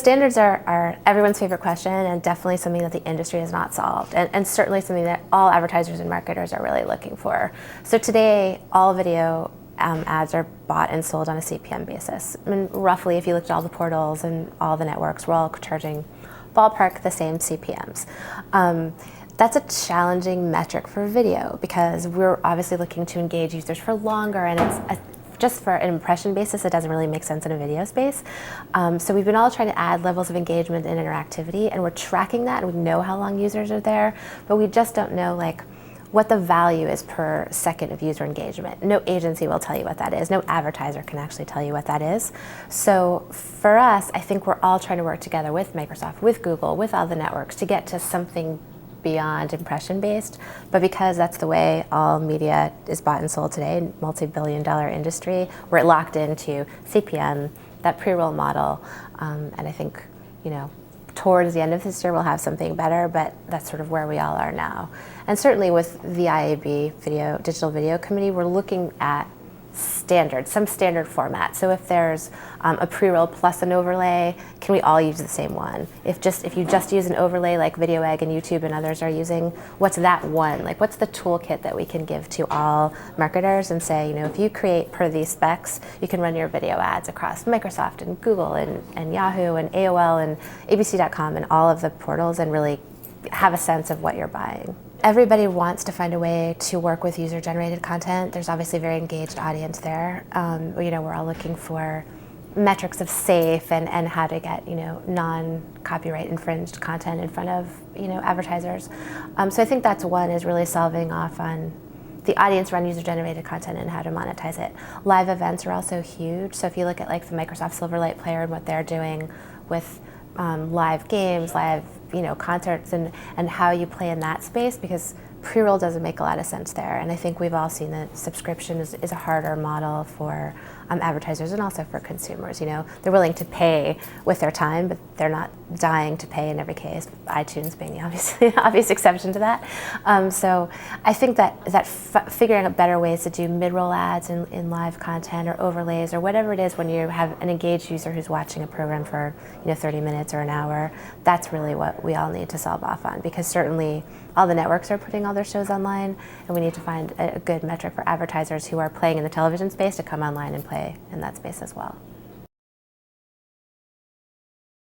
standards are everyone's favorite question, and definitely something that the industry has not solved, and certainly something that all advertisers and marketers are really looking for. So today, all video ads are bought and sold on a CPM basis. I mean, roughly, if you looked at all the portals and all the networks, we're all charging ballpark the same CPMs. That's a challenging metric for video because we're obviously looking to engage users for longer, and it's just for an impression basis, it doesn't really make sense in a video space. So we've been all trying to add levels of engagement and interactivity, and we're tracking that, and we know how long users are there, but we just don't know what the value is per second of user engagement. No agency will tell you what that is. No advertiser can actually tell you what that is. So for us, I think we're all trying to work together with Microsoft, with Google, with all the networks to get to something beyond impression-based. But because that's the way all media is bought and sold today, multi-billion-dollar industry, we're locked into CPM, that pre-roll model, and I think, towards the end of this year, we'll have something better, but that's sort of where we all are now. And certainly with the IAB Digital Video Committee, we're looking at some standard format. So if there's a pre-roll plus an overlay, can we all use the same one? If you just use an overlay like Video Egg and YouTube and others are using, what's that one? What's the toolkit that we can give to all marketers and say, if you create per these specs, you can run your video ads across Microsoft and Google and Yahoo and AOL and ABC.com and all of the portals and really have a sense of what you're buying. Everybody wants to find a way to work with user-generated content. There's obviously a very engaged audience there. We're all looking for metrics of safe and how to get non-copyright infringed content in front of advertisers. So I think that's one, is really solving off on the audience around user-generated content and how to monetize it. Live events are also huge. So if you look at the Microsoft Silverlight Player and what they're doing with live games, live concerts, and how you play in that space, because pre-roll doesn't make a lot of sense there. And I think we've all seen that subscription is a harder model for advertisers and also for consumers. They're willing to pay with their time, but they're not dying to pay in every case, iTunes being the obvious exception to that. So I think that figuring out better ways to do mid-roll ads in live content or overlays or whatever it is when you have an engaged user who's watching a program for 30 minutes or an hour, that's really what we all need to solve off on, because certainly all the networks are putting all their shows online, and we need to find a good metric for advertisers who are playing in the television space to come online and play in that space as well.